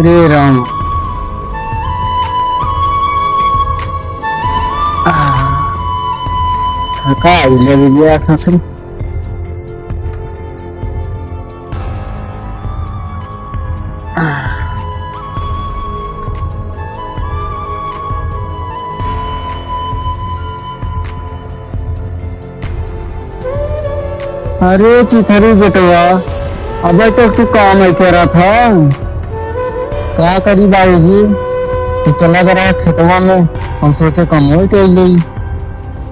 रे राम। थका लग गया फसल। अरे चिथरी बेटवा, अबे तक तू काम नहीं कर रहा था। क्या करी बाबूजी, तू चला गया खेतवा में। हम सोचे कमाई कर ली।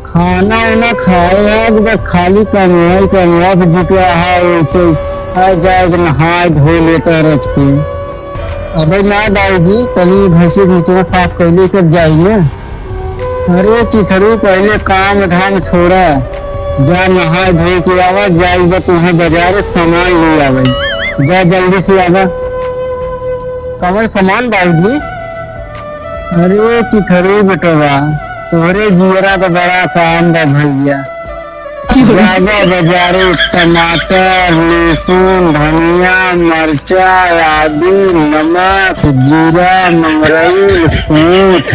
खाना वाना खाए बस खाली कमाई जुटा है वैसे जाए नहाए धो लेता रच के। अबे ना बाबूजी, कभी भैंसी नीचे साफ कर लेकर जाइए। अरे चिथरू, पहले काम धाम छोड़ा, जा नहा धो के आवा। जाएगा तुम्हें बाजार सामान ले आवे। जा जल्दी से आवा। कमल सामान बाबूजी। अरे चिथरू बेटवा, तोरे जीरा का बड़ा काम बा भैया। जावा बाजारे टमाटर, लहसुन, धनिया, मरचा, आदि, नमक, जीरा, मंगरैल, सूंठ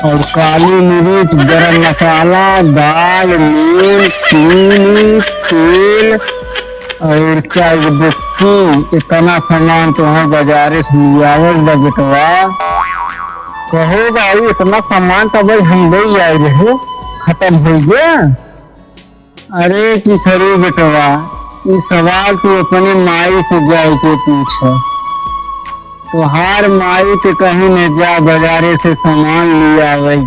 और काली मिर्च, गरम मसाला, दाल, नून, चीनी, तेल और चाय बुक्की। इतना सामान तो है बाजारे से लियावल बेटवा। कहो भाई, इतना सामान तो भाई हम ले आए रहे, खत्म हो गया। अरे चिथरू बेटवा, ये सवाल तू अपने माई से जाए के पूछा। तुहार माई के कहीं न जा बाजारे से सामान लिया वही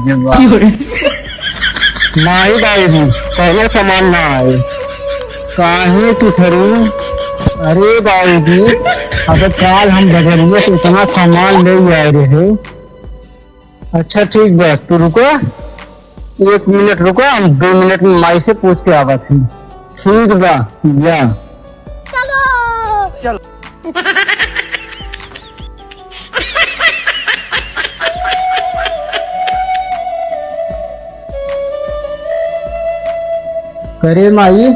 माई बाबू पहले सामान ना आए। काहे चिथरू? अरे बाबूजी, अब काल हम बजरिए से इतना सामान ले आए रहे। अच्छा ठीक बा, तू रुको 1 मिनट रुको, हम 2 मिनट में माई से पूछ के आवा थी। ठीक बा, जा चलो। करे माई,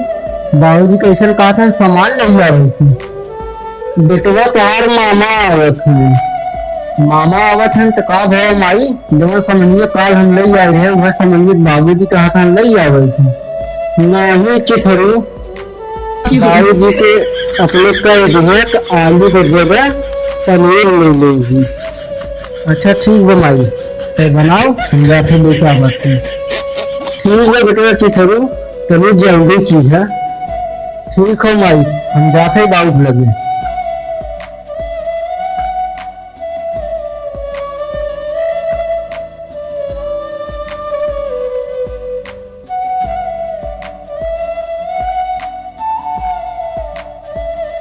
बाबूजी कैसे कहा था सामान नहीं आ रही थी। बेटवा तुम्हार मामा आवत है। मामा आवत है तो कहा भाई माई, जब समझिए काल हम ले आए रहे वह समझिए बाबूजी कहा था ले आवे थे। नहीं चिथरू, बाबूजी के अपने कह दिए आलू के जगह पनीर ले लेगी। अच्छा ठीक है माई, तो बनाओ, हम जाके लेकर आवत हैं। ठीक है बेटा चिथरू, चलो जल्दी की है। ठीक है माई, हम जाते बाबू लगे।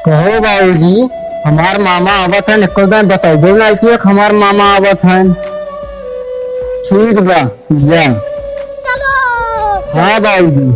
कहो बाबूजी, हमार मामा आवत है, निकल दान बताई दो ना कि हमार मामा आवत है। ठीक बा, जा। हाँ बाबूजी।